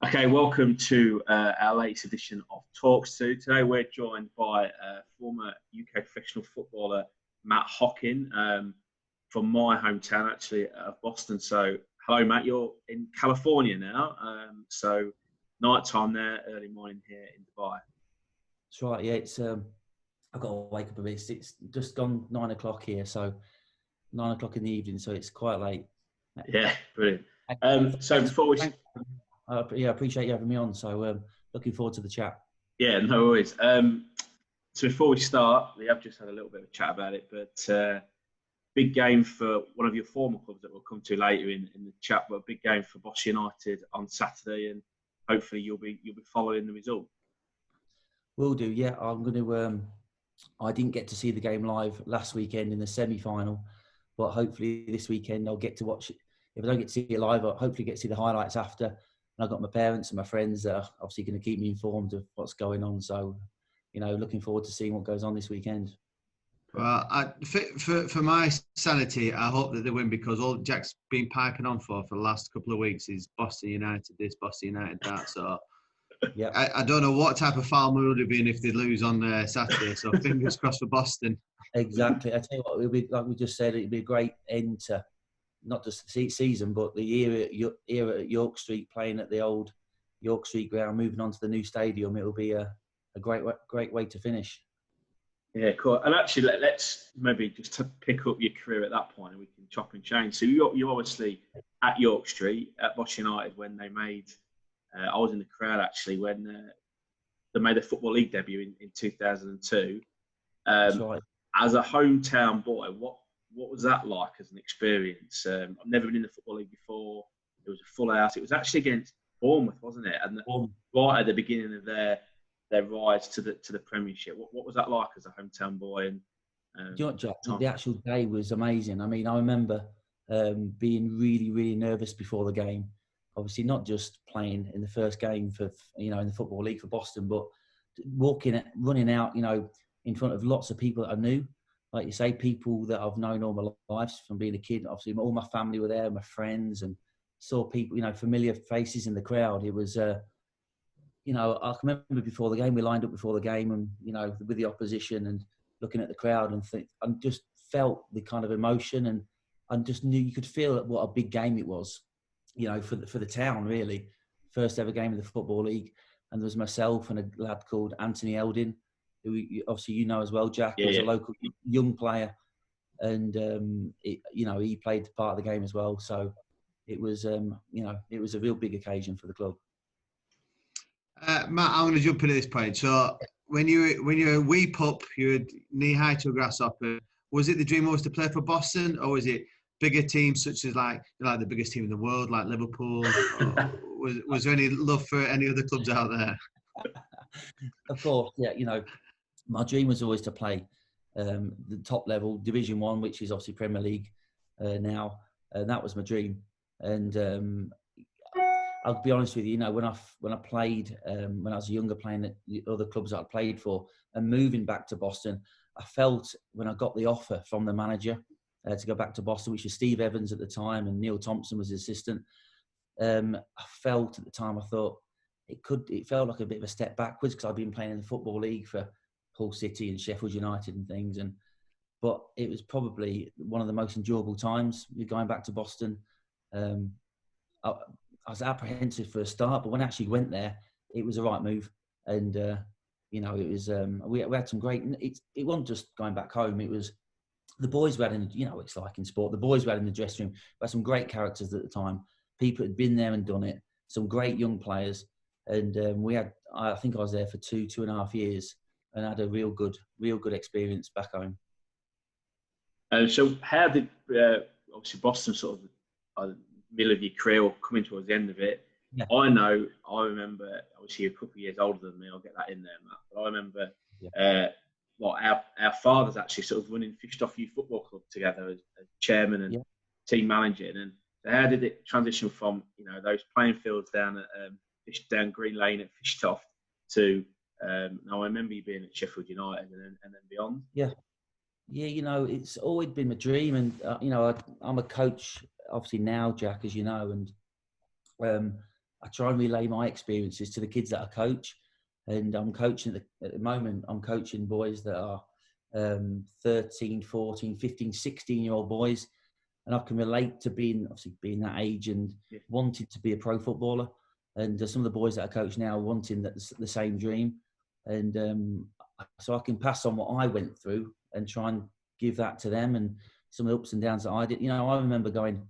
Okay, welcome to our latest edition of Talks To. Today we're joined by former UK professional footballer Matt Hocking from my hometown, actually, of Boston. So, hello, Matt. You're in California now. So, night time there, early morning here in Dubai. That's right. Yeah, it's I've got to wake up a bit. It's just gone 9 o'clock here, so 9 o'clock in the evening. So it's quite late. Yeah, brilliant. So Thanks, before we, I appreciate you having me on. So looking forward to the chat. yeah, no worries. So before we start, we have just had a little bit of a chat about it, but big game for one of your former clubs that we'll come to later in the chat, but a big game for Boston United on Saturday, and hopefully you'll be following the result. Will do. Yeah, I'm going to. I didn't get to see the game live last weekend in the semi-final, but hopefully this weekend I'll get to watch it. If I don't get to see it live, I'll hopefully get to see the highlights after. And I've got my parents and my friends that are obviously going to keep me informed of what's going on. So, looking forward to seeing what goes on this weekend. Well, for my sanity, I hope that they win, because all Jack's been piping on for the last couple of weeks is Boston United this, Boston United that. So yeah, I don't know what type of foul mood it'll be in if they lose on Saturday. So fingers crossed for Boston. Exactly. I tell you what, it'll be, like we just said, it'll be a great end to not just the season, but the era at York Street, playing at the old York Street ground, moving on to the new stadium. It'll be a great way to finish. Yeah, cool. And actually, let's maybe just pick up your career at that point, and we can chop and change. So you're obviously at York Street at Boston United when they made. I was in the crowd actually when they made the Football League debut in 2002. That's right. As a hometown boy, what was that like as an experience? I've never been in the Football League before. It was a full house. It was actually against Bournemouth, wasn't it? And right at the beginning of their rise to the Premiership. What was that like as a hometown boy? And do you know what, Jack? The actual day was amazing. I mean, I remember being really, really nervous before the game. Obviously, not just playing in the first game for in the Football League for Boston, but running out, in front of lots of people that I knew. Like you say, people that I've known all my life from being a kid. Obviously, all my family were there, my friends, and saw people, familiar faces in the crowd. It was, I can remember before the game, we lined up before the game, and with the opposition, and looking at the crowd, and just felt the kind of emotion, and I just knew you could feel what a big game it was, for the town really. First ever game of the Football League, and there was myself and a lad called Anthony Eldin, who obviously you know as well, Jack. He was a local young player, and he played part of the game as well. So it was it was a real big occasion for the club. Matt, I'm going to jump into this point. So when you were a wee pup, you were knee high to a grasshopper. Was it the dream always to play for Boston, or was it bigger teams such as like the biggest team in the world, like Liverpool? was there any love for any other clubs out there? Of course, yeah. My dream was always to play the top level, Division 1, which is obviously Premier League now. And that was my dream. And I'll be honest with you, when I played, when I was younger, playing at the other clubs that I played for, and moving back to Boston, I felt when I got the offer from the manager to go back to Boston, which was Steve Evans at the time, and Neil Thompson was his assistant, I felt at the time, I thought it felt like a bit of a step backwards, because I'd been playing in the Football League for Hull City and Sheffield United and things, but it was probably one of the most enjoyable times going back to Boston. I was apprehensive for a start, but when I actually went there, it was the right move, and it was we had some great. It wasn't just going back home; it was the boys we had in. It's like in sport, the boys we had in the dressing room. We had some great characters at the time. People had been there and done it. Some great young players, and we had. I think I was there for 2.5 years. And had a real good experience back home. So how did obviously Boston sort of middle of your career or coming towards the end of it? Yeah. I remember obviously you're a couple of years older than me. I'll get that in there, Matt. But I remember our fathers actually sort of running Fishtoffe Youth Football Club together as chairman and team manager. And so how did it transition from those playing fields down at down Green Lane at Fishtoffe to now I remember you being at Sheffield United and then beyond. Yeah, it's always been my dream, and I'm a coach obviously now, Jack, as you know, and I try and relay my experiences to the kids that I coach. And I'm coaching at the moment, I'm coaching boys that are 13, 14, 15, 16-year-old boys. And I can relate to being that age and wanting to be a pro footballer. And some of the boys that I coach now wanting the same dream. And so I can pass on what I went through and try and give that to them, and some of the ups and downs that I did. I remember going,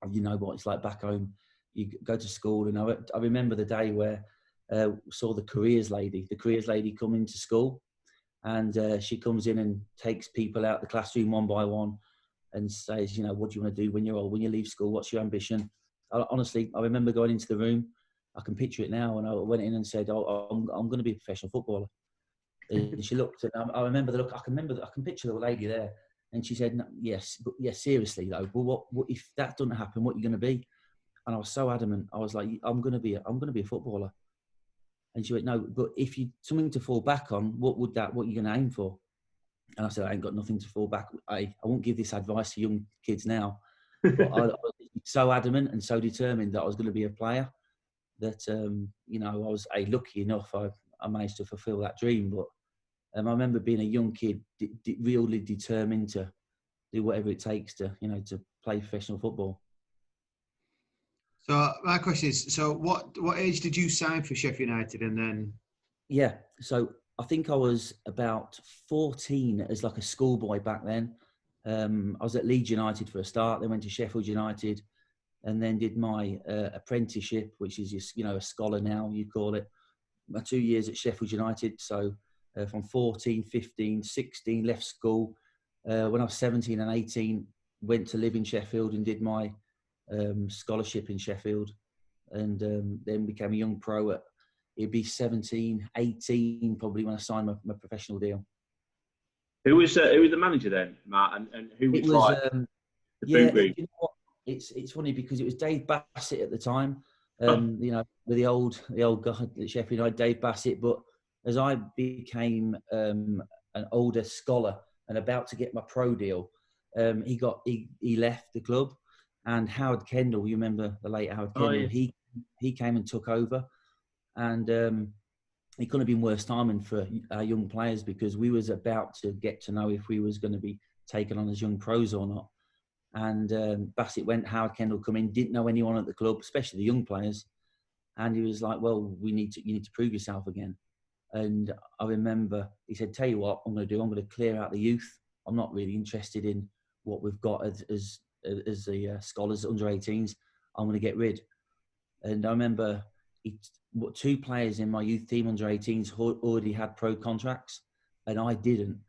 what it's like back home. You go to school, and I remember the day where saw the careers lady come into school, and she comes in and takes people out the classroom one by one and says, what do you want to do when you're old, when you leave school? What's your ambition? Honestly, I remember going into the room. I can picture it now. And I went in and said, I'm going to be a professional footballer. And she looked at, I remember the look. I can picture the lady there. And she said, no, yes, seriously though. But what if that doesn't happen? What are you going to be? And I was so adamant. I was like, I'm going to be a footballer. And she went, no, but if you something to fall back on, what are you going to aim for? And I said, I ain't got nothing to fall back. I won't give this advice to young kids now. But I was so adamant and so determined that I was going to be a player that, I was lucky enough. I managed to fulfill that dream. But I remember being a young kid, really determined to do whatever it takes to play professional football. So my question is, so what age did you sign for Sheffield United, and then? Yeah, so I think I was about 14 as like a schoolboy back then. I was at Leeds United for a start, then went to Sheffield United, and then did my apprenticeship, which is a scholar now, you call it. My 2 years at Sheffield United, so from 14, 15, 16, left school. When I was 17 and 18, went to live in Sheffield and did my scholarship in Sheffield, and then became a young pro at, it'd be 17, 18 probably when I signed my professional deal. Who was the manager then, Matt, and who was the boot room? You know what? It's funny because it was Dave Bassett at the time, with the old guy at Sheffield United, Dave Bassett. But as I became an older scholar and about to get my pro deal, he left the club. And Howard Kendall, you remember the late Howard Kendall? Oh, yeah. He came and took over, and it couldn't have been worse timing for our young players, because we was about to get to know if we was going to be taken on as young pros or not. And Bassett went, Howard Kendall come in, didn't know anyone at the club, especially the young players, and he was like, "Well, you need to prove yourself again." And I remember he said, "Tell you what, I'm going to do. I'm going to clear out the youth. I'm not really interested in what we've got as the scholars under 18s. I'm going to get rid." And I remember two players in my youth team under 18s already had pro contracts, and I didn't.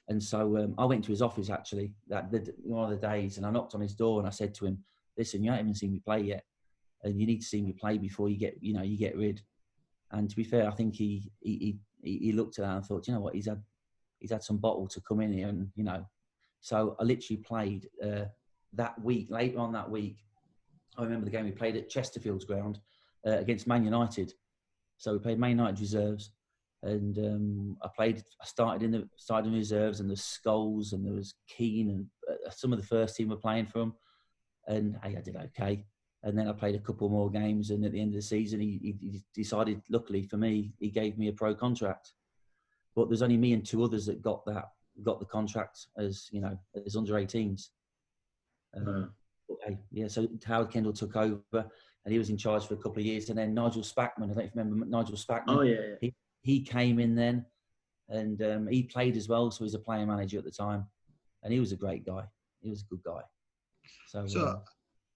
And so I went to his office actually one of the days, and I knocked on his door and I said to him, "Listen, you haven't even seen me play yet, and you need to see me play before you get rid." And to be fair, I think he looked at that and thought, you know what, he's had some bottle to come in here, and So I literally played that week. Later on that week, I remember the game we played at Chesterfield's ground against Man United. So we played Man United reserves, and I started in the reserves, and the Scholes, and there was Keane, and some of the first team were playing for him, and I did okay. And then I played a couple more games, and at the end of the season, he decided, luckily for me, he gave me a pro contract. But there's only me and two others that got the contract as under 18s. So Howard Kendall took over, and he was in charge for a couple of years. And then Nigel Spackman, I don't know if you remember Nigel Spackman. Oh yeah. He came in then, and he played as well, so he was a player manager at the time, and he was a great guy. He was a good guy. So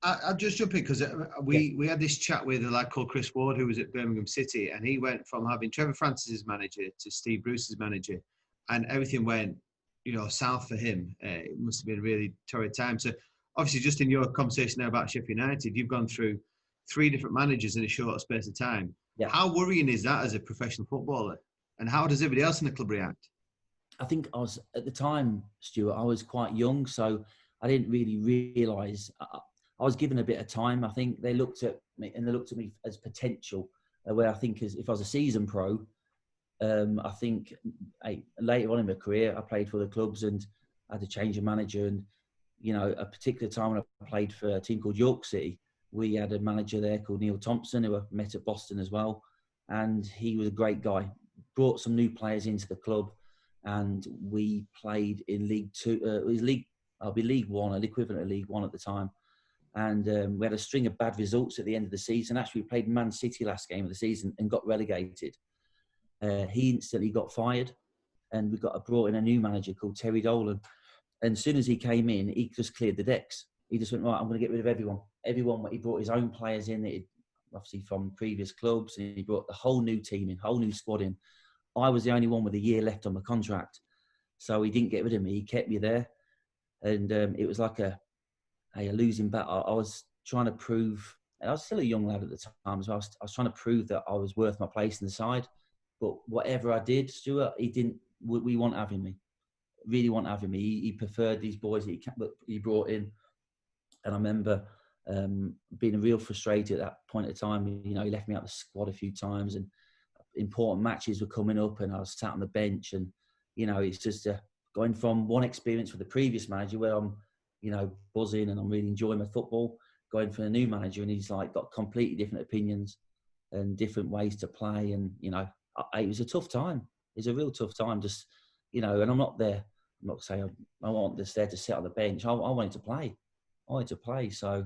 I'll just jump in because we had this chat with a lad called Chris Ward, who was at Birmingham City, and he went from having Trevor Francis's manager to Steve Bruce's manager, and everything went south for him. It must have been a really torrid time. So obviously, just in your conversation now about Sheffield United, you've gone through 3 different managers in a short space of time. Yeah. How worrying is that as a professional footballer? And how does everybody else in the club react? I think at the time, Stuart, I was quite young, so I didn't really realise. I was given a bit of time. I think they looked at me as potential, where I think if I was a season pro, I think later on in my career, I played for the clubs and I had to change a manager. And, a particular time when I played for a team called York City, we had a manager there called Neil Thompson, who I met at Boston as well. And he was a great guy. Brought some new players into the club, and we played in League Two. It was League One, an equivalent of League One at the time. And we had a string of bad results at the end of the season. Actually, we played Man City last game of the season and got relegated. He instantly got fired, and we brought in a new manager called Terry Dolan. And as soon as he came in, he just cleared the decks. He just went, right, I'm going to get rid of everyone. He brought his own players in, obviously from previous clubs, and he brought the whole new team in, whole new squad in. I was the only one with a year left on my contract. So he didn't get rid of me. He kept me there. And it was like a losing battle. I was trying to prove, and I was still a young lad at the time as well. I was trying to prove that I was worth my place in the side. But whatever I did, Stuart, we weren't having me. Really weren't having me. He preferred these boys that he brought in. And I remember being real frustrated at that point of time. He left me out of the squad a few times, and important matches were coming up, and I was sat on the bench. And, it's just going from one experience with the previous manager where I'm, buzzing and I'm really enjoying my football, going for a new manager, and he's like got completely different opinions and different ways to play. And, it was a tough time. It was a real tough time. Just, and I'm not there. I'm not saying I want this there to sit on the bench. I wanted to play. So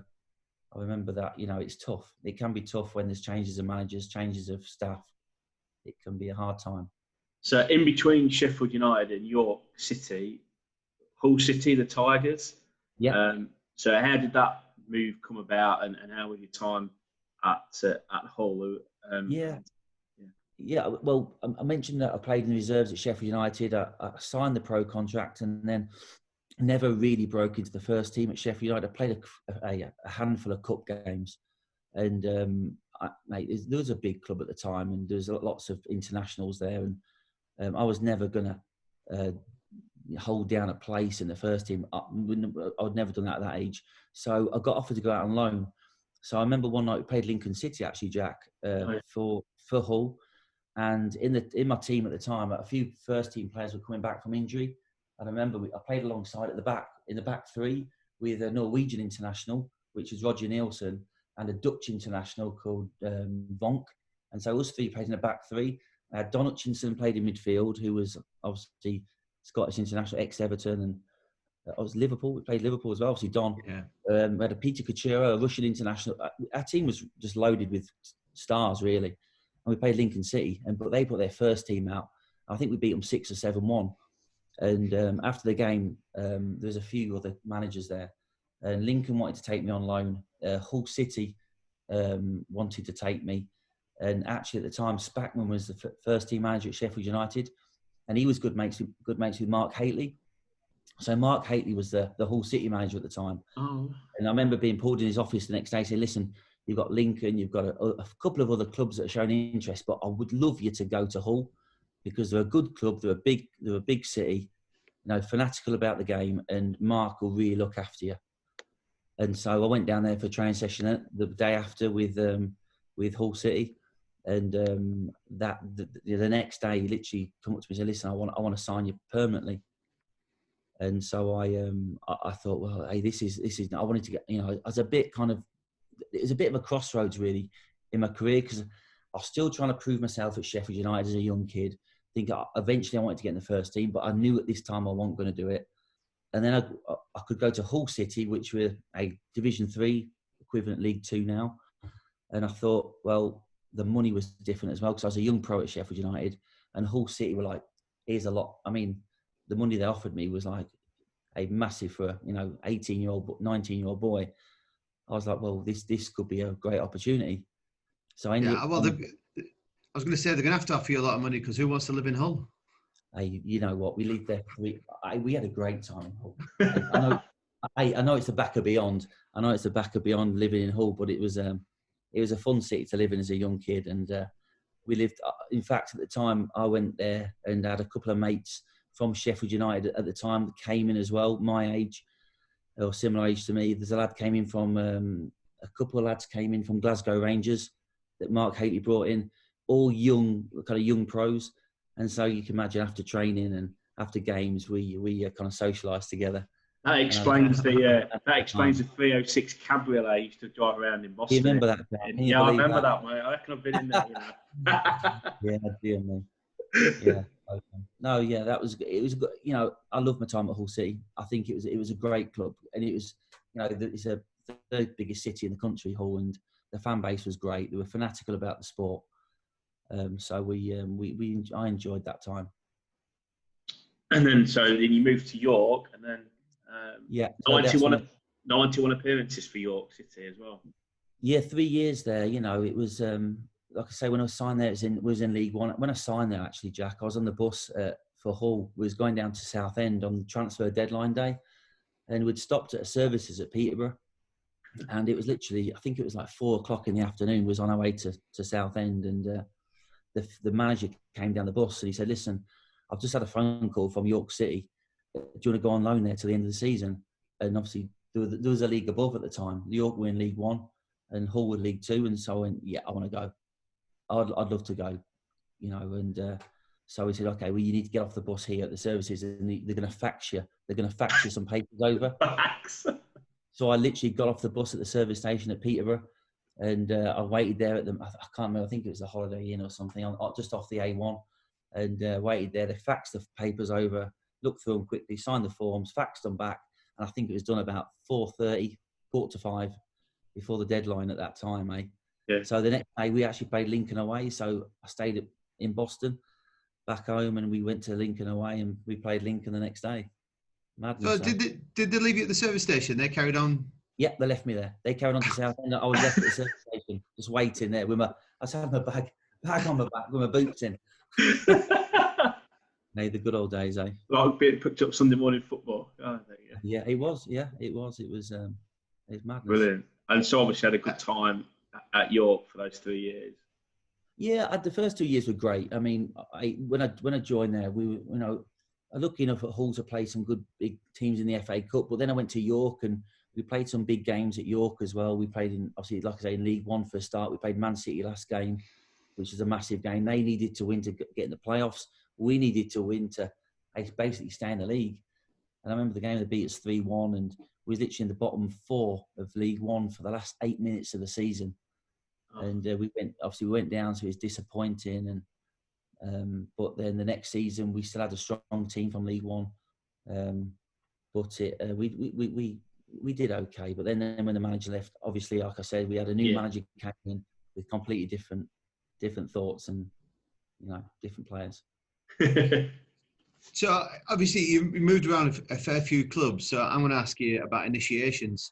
I remember that, it's tough. It can be tough when there's changes of managers, changes of staff. It can be a hard time. So in between Sheffield United and York City, Hull City, the Tigers. Yeah. So how did that move come about, and how was your time at Hull? Yeah. Well, I mentioned that I played in the reserves at Sheffield United. I signed the pro contract and then never really broke into the first team at Sheffield United. I played a handful of cup games, and there was a big club at the time, and there was lots of internationals there, and I was never going to hold down a place in the first team. I'd never done that at that age. So I got offered to go out on loan. So I remember one night we played Lincoln City, actually, Jack, for Hull. And in my team at the time, a few first team players were coming back from injury. And I remember I played alongside in the back three with a Norwegian international, which was Roger Nielsen, and a Dutch international called Vonk. And so us three played in the back three. Don Hutchinson played in midfield, who was obviously Scottish international, ex-Everton, and I was Liverpool. We played Liverpool as well, obviously Don. Yeah. We had a Peter Kuchera, a Russian international. Our team was just loaded with stars, really. And we played Lincoln City, but they put their first team out. I think we beat them 6 or 7-1. And after the game, there was a few other managers there. And Lincoln wanted to take me on loan. Hull City wanted to take me. And actually, at the time, Spackman was the first team manager at Sheffield United, and he was good mates with Mark Hateley. So Mark Hateley was the Hull City manager at the time. Oh. And I remember being pulled in his office the next day, saying, "Listen, you've got Lincoln, you've got a couple of other clubs that are showing interest, but I would love you to go to Hull because they're a good club, they're a big city, fanatical about the game, and Mark will really look after you." And so I went down there for a training session the day after with Hull City. And the next day, he literally come up to me and said, "Listen, I want to sign you permanently." And so I thought, well, hey, this is. I wanted to get, I was a bit it was a bit of a crossroads really in my career because I was still trying to prove myself at Sheffield United as a young kid. I think eventually I wanted to get in the first team, but I knew at this time I wasn't going to do it. And then I could go to Hull City, which were a Division 3 equivalent League 2 now. And I thought, well, the money was different as well because I was a young pro at Sheffield United, and Hull City were like, here's a lot. I mean, the money they offered me was like a massive for a 18-year-old, 19-year-old boy. I was like, well, this could be a great opportunity. So I ended up. Well, I was going to say they're going to have to offer you a lot of money because who wants to live in Hull? You know what? We lived there. We had a great time in Hull. I know it's the back of beyond. I know it's the back of beyond living in Hull, but it was a fun city to live in as a young kid. And we lived, in fact, at the time I went there and had a couple of mates from Sheffield United at the time that came in as well, my age or similar age to me. There's a lad came in from, a couple of lads came in from Glasgow Rangers that Mark Hateley brought in, all young, kind of young pros. And so you can imagine after training and after games, we kind of socialised together. That explains the 306 Cabriolet you used to drive around in Boston. Do you remember that? Yeah, I remember that, mate. I reckon I've been in there, you know. Yeah, dear me. Yeah. Okay. No, yeah, it was good. You know, I love my time at Hull City. I think it was a great club, and it was, you know, it's a third biggest city in the country, Hull, and the fan base was great. They were fanatical about the sport. So I enjoyed that time. And then you moved to York, and then 91 appearances for York City as well. Yeah, 3 years there. You know, it was like I say, when I signed there, it was in League One. When I signed there, actually, Jack, I was on the bus for Hull. We was going down to Southend on transfer deadline day, and we'd stopped at a services at Peterborough, and it was literally, I think it was like 4 o'clock in the afternoon. We was on our way to Southend, and the manager came down the bus and he said, "Listen, I've just had a phone call from York City. Do you want to go on loan there till the end of the season?" And obviously, there was a league above at the time. York were in League One, and Hull were League Two, and so I went, "Yeah, I want to go. I'd love to go," you know. And so he said, "Okay, well, you need to get off the bus here at the services, and they're going to fax you. They're going to fax you some papers over." So I literally got off the bus at the service station at Peterborough, and I waited there at I can't remember. I think it was the Holiday Inn or something, just off the A1, and waited there. They faxed the papers over, looked through them quickly, signed the forms, faxed them back, and I think it was done about 4:30, 4:45, before the deadline at that time, eh? Yeah. So the next day we actually played Lincoln away. So I stayed in Boston, back home, and we went to Lincoln away, and we played Lincoln the next day. Madness. So did they leave you at the service station? They carried on. Yeah, they left me there. They carried on to Southend. I was left at the service station, just waiting there with I was having my bag on my back with my boots in. Hey, the good old days, eh? Like being picked up Sunday morning football. Oh, there you go. Yeah, it was. Yeah, it was. It was madness. Brilliant. And so obviously had a good time at York for those 3 years. Yeah, the first 2 years were great. I mean, when I joined there, we were, you know, lucky enough at Hull to play some good big teams in the FA Cup. But then I went to York and we played some big games at York as well. We played in, obviously, like I say, in League One for a start. We played Man City last game, which was a massive game. They needed to win to get in the playoffs. We needed to win to basically stay in the league. And I remember the game, they beat us 3-1, and we was literally in the bottom 4 of League One for the last 8 minutes of the season. And we went down, so it was disappointing. And but then the next season we still had a strong team from League One, but we did okay. But then when the manager left, obviously, like I said, we had a new manager came in with completely different thoughts and, you know, different players. So obviously you moved around a fair few clubs. So I'm going to ask you about initiations.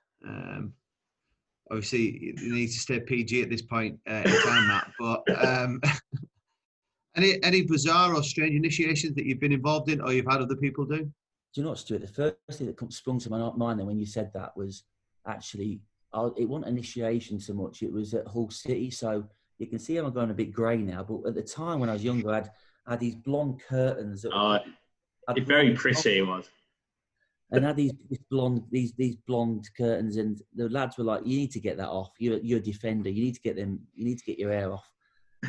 Obviously, you need to stay PG at this point in time, Matt. But any bizarre or strange initiations that you've been involved in, or you've had other people do? Do you know what, Stuart? The first thing that sprung to my mind then when you said that was actually it wasn't initiation so much. It was at Hull City. So you can see I'm going a bit grey now. But at the time when I was younger, I had these blonde curtains. It's very pretty. It was. And had these blonde curtains, and the lads were like, "You need to get that off. You're a defender. You need to get them. You need to get your hair off."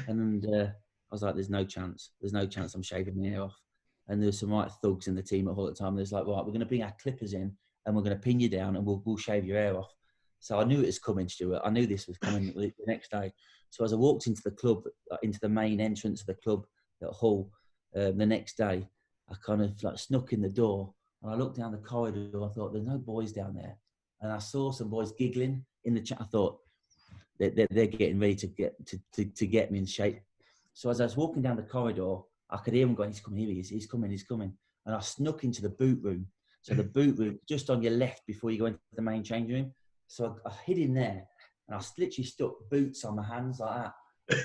And I was like, "There's no chance. There's no chance I'm shaving my hair off." And there was some right thugs in the team at Hull at the time. There's like, "Right, we're going to bring our clippers in, and we're going to pin you down, and we'll shave your hair off." So I knew it was coming, Stuart. I knew this was coming the next day. So as I walked into the club, into the main entrance of the club at Hull, the next day, I kind of like snuck in the door. And I looked down the corridor, I thought, there's no boys down there. And I saw some boys giggling in the chat. I thought, they're getting ready to get me in shape. So as I was walking down the corridor, I could hear him going, he's coming, he's coming. And I snuck into the boot room. So the boot room, just on your left before you go into the main change room. So I hid in there, and I literally stuck boots on my hands like that,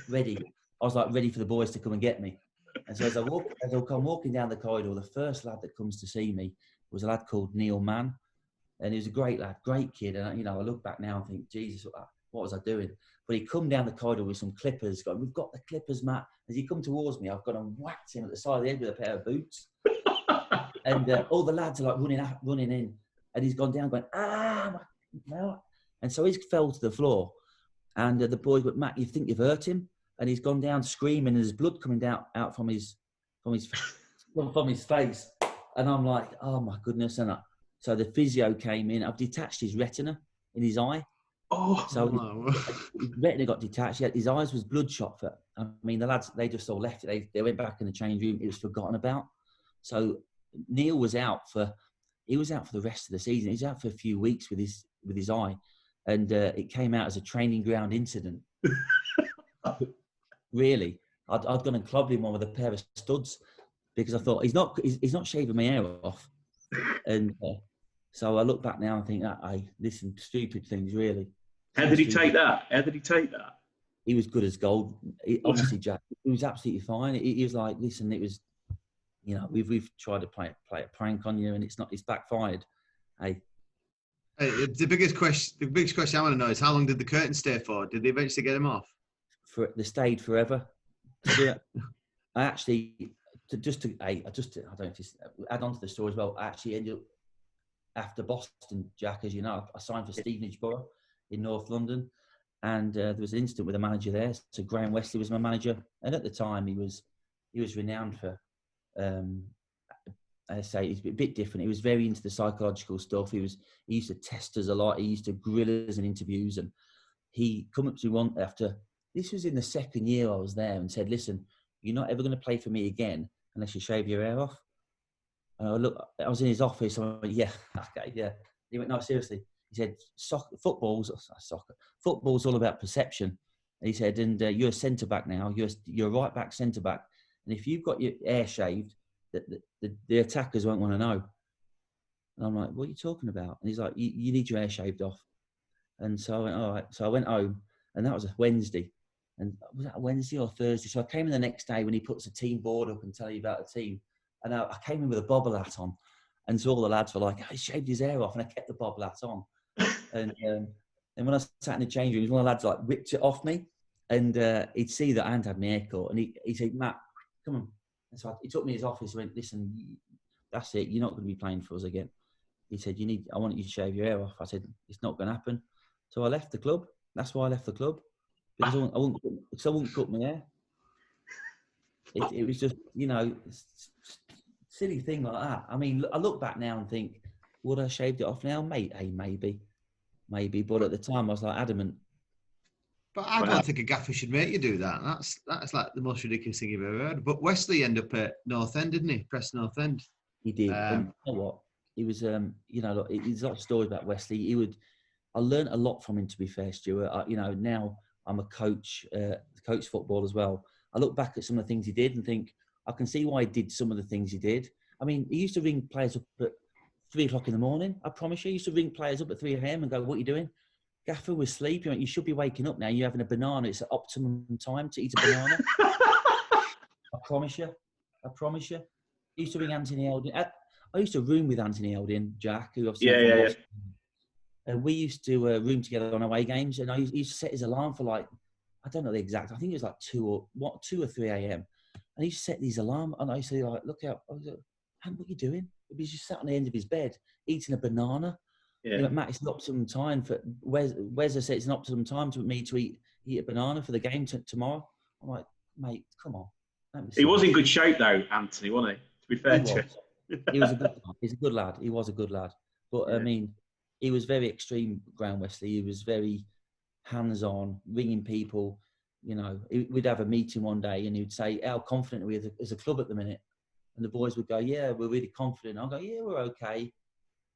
ready. I was like ready for the boys to come and get me. And so as I come walking down the corridor, the first lad that comes to see me was a lad called Neil Mann. And he was a great lad, great kid. And, you know, I look back now and think, Jesus, what was I doing? But he come down the corridor with some clippers, going, "We've got the clippers, Matt." As he come towards me, I've gone and whacked him at the side of the head with a pair of boots. And all the lads are like running in. And he's gone down going, no. And so he's fell to the floor. And the boys went, "Matt, you think you've hurt him?" And he's gone down screaming, and there's blood coming out from his face. And I'm like, oh my goodness. And So the physio came in. I've detached his retina in his eye. Oh, so his retina got detached. His eyes was bloodshot. I mean, the lads, they just all left it. They went back in the change room. It was forgotten about. So Neil was out for the rest of the season. He was out for a few weeks with his eye, and it came out as a training ground incident. Really, I'd gone and clubbed him on with a pair of studs because I thought he's not shaving my hair off, and so I look back now and think that I listen stupid things really. How did he take that? He was good as gold. Honestly, Jack, he was absolutely fine. He was like, listen, it was, we've tried to play a prank on you, and it's backfired. Hey. The biggest question I want to know is how long did the curtain stay for? Did they eventually get him off? They stayed forever. I actually, I don't know if this add on to the story as well. I actually ended up after Boston, Jack, as you know, I signed for Stevenage Borough in North London, and there was an incident with a manager there. So Graham Wesley was my manager, and at the time he was renowned for. I say he's a bit different. He was very into the psychological stuff. He used to test us a lot. He used to grill us in interviews, and he come up to me one after. This was in the second year I was there, and said, "Listen, you're not ever going to play for me again unless you shave your hair off." And I was in his office. I went, "Yeah, okay, yeah." He went, "No, seriously." He said, "Football's all about perception." And he said, "And you're a centre back now. You're a right back centre back, and if you've got your hair shaved, the attackers won't want to know." And I'm like, "What are you talking about?" And he's like, "You need your hair shaved off." And so I went, "All right." So I went home, and that was a Wednesday. And was that a Wednesday or Thursday? So I came in the next day when he puts a team board up and tell you about the team. And I came in with a bobble hat on. And so all the lads were like, "He shaved his hair off." And I kept the bobble hat on. And when I sat in the change room, one of the lads like ripped it off me. And he'd see that I hadn't had my hair cut. And he said, "Matt, come on." And so he took me to his office and went, "Listen, that's it. You're not going to be playing for us again." He said, I want you to shave your hair off." I said, "It's not going to happen." So I left the club. That's why I left the club. Because I wouldn't cut my hair. It was just, silly thing like that. I mean, I look back now and think, would I have shaved it off now? Maybe. But at the time, I was like adamant. But I don't think a gaffer should make you do that. That's like the most ridiculous thing you've ever heard. But Wesley ended up at North End, didn't he? Preston North End. He did. And you know what? He was, look, there's a lot of stories about Wesley. I learned a lot from him, to be fair, Stuart. Now I'm a coach football as well. I look back at some of the things he did and think, I can see why he did some of the things he did. I mean, he used to ring players up at 3 o'clock in the morning. I promise you, he used to ring players up at 3 a.m. and go, "What are you doing?" Gaffer was sleeping. "You should be waking up now. You're having a banana. It's an optimum time to eat a banana." I promise you. He used to ring Anthony Eldin. I used to room with Anthony Eldin, Jack, who obviously yeah. And we used to room together on away games, and he used to set his alarm for like, I don't know the exact. I think it was like 2 or 3 a.m. And he used to set these alarm, and I used to say, like, "Look out!" I was like, "Man, what are you doing?" He was just sat on the end of his bed eating a banana. Yeah. He went, "Matt, it's an optimum time for Wes said it's an optimum time to me to eat a banana for the game tomorrow." I'm like, "Mate, come on." He was in good shape though, Anthony, wasn't he? To be fair to him. He was a good lad. He's a good lad. He was a good lad. But yeah. I mean, he was very extreme, Graham Wesley. He was very hands-on, ringing people. We'd have a meeting one day and he'd say, "How confident are we as a club at the minute?" And the boys would go, "Yeah, we're really confident." I'll go, "Yeah, we're okay."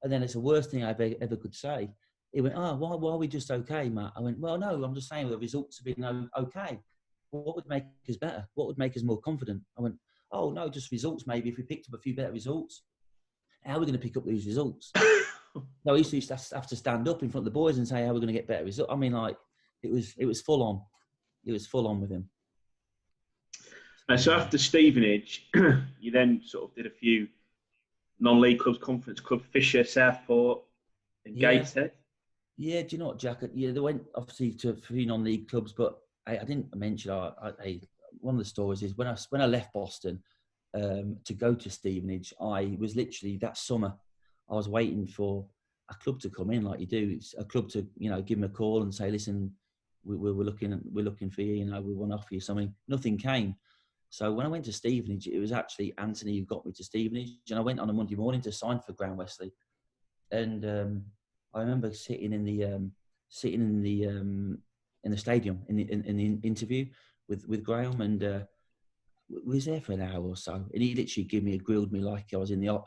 And then it's the worst thing I've ever could say. He went, "Oh, why are we just okay, Matt?" I went, "Well, no, I'm just saying the results have been okay. What would make us better? What would make us more confident?" I went, "Oh, no, just results maybe. If we picked up a few better results, how are we going to pick up these results?" No, he used to have to stand up in front of the boys and say, "How are we going to get better results?" I mean, like, it was full on. It was full on with him. And so after Stevenage, you then sort of did a few non-league clubs, Conference Club, Fisher, Southport, and Gateshead. Yeah, do you know what, Jack? Yeah, they went obviously to a few non-league clubs, but I didn't mention. One of the stories is when I left Boston to go to Stevenage, I was literally that summer. I was waiting for a club to come in, like you do. It's a club to give them a call and say, "Listen, we're looking for you. We want to offer you something." Nothing came. So when I went to Stevenage, it was actually Anthony who got me to Stevenage, and I went on a Monday morning to sign for Graham Wesley. And I remember sitting in the stadium in the interview with Graham, and we was there for an hour or so, and he literally grilled me like I was in the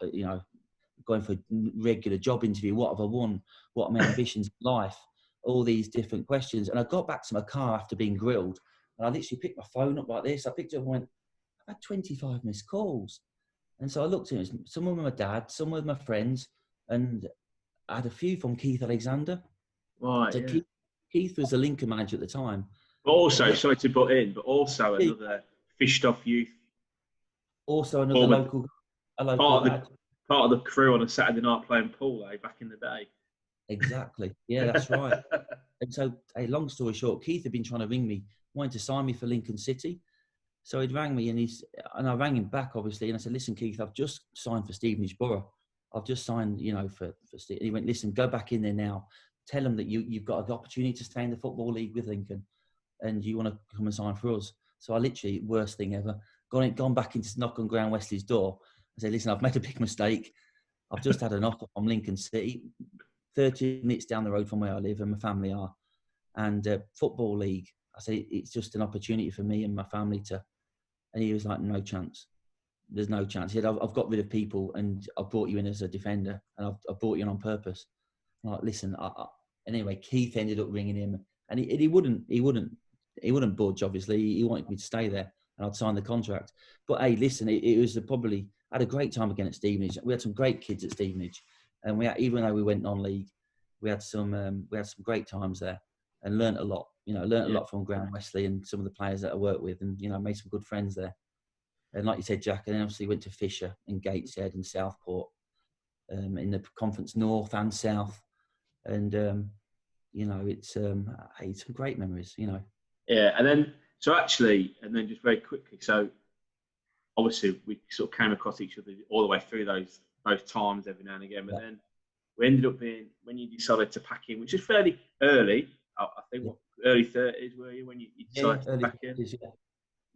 going for a regular job interview. What have I won? What are my ambitions in life? All these different questions. And I got back to my car after being grilled, and I literally picked my phone up like this. I picked it up and went, I've had 25 missed calls. And so I looked at it, some with my dad, some with my friends, and I had a few from Keith Alexander. Right, so yeah. Keith was the Lincoln manager at the time. But also, sorry to butt in, but also another fished off youth. Also another local part of the crew on a Saturday night playing pool, back in the day. Exactly. Yeah, that's right. And so, long story short, Keith had been trying to ring me, wanting to sign me for Lincoln City. So he'd rang me, and I rang him back, obviously, and I said, listen, Keith, I've just signed for Stevenage Borough. I've just signed, for Steve. And he went, listen, go back in there now. Tell them that you've got an opportunity to stay in the Football League with Lincoln, and you want to come and sign for us. So I literally, worst thing ever, gone back in to knock on Graham Wesley's door. I said, listen, I've made a big mistake. I've just had an offer from Lincoln City, 30 minutes down the road from where I live and my family are. And Football League, I said, it's just an opportunity for me and my family to. And he was like, no chance. There's no chance. He said, I've got rid of people and I've brought you in as a defender, and I've brought you in on purpose. I'm like, listen, anyway, Keith ended up ringing him, and he wouldn't budge, obviously. He wanted me to stay there, and I'd sign the contract. But hey, listen, it was probably, I had a great time again at Stevenage. We had some great kids at Stevenage, and even though we went non-league, we had some great times there, and learnt a lot. A lot from Graham Wesley and some of the players that I worked with, and made some good friends there. And like you said, Jack, and then obviously went to Fisher and Gateshead and Southport, in the Conference North and South, and it's some great memories. Yeah, and then just very quickly, so obviously we sort of came across each other all the way through those times every now and again, but then we ended up being, when you decided to pack in, which is fairly early, I think, early 30s were you when you decided to pack in? 30s, yeah.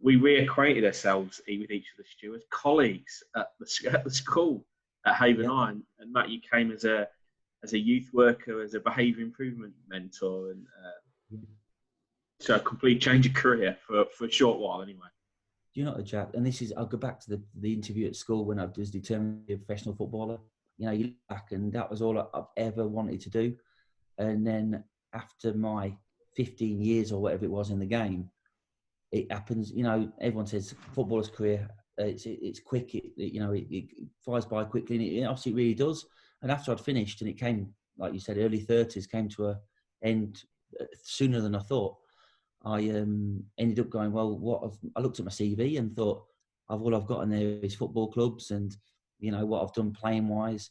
We reacquainted ourselves with each of the stewards, colleagues at the school at Haven Iron, and Matt, you came as a youth worker, as a behaviour improvement mentor, and so a complete change of career for a short while anyway. Do you know what, Jack? And I'll go back to the interview at school when I was determined to be a professional footballer. You look back, and that was all I've ever wanted to do. And then after my 15 years or whatever it was in the game, it happens. Everyone says footballer's career, it's quick. It flies by quickly, and it obviously really does. And after I'd finished, and it came, like you said, early 30s, came to an end sooner than I thought. I ended up going, well, I looked at my CV and thought, all I've got in there is football clubs, and what I've done playing wise,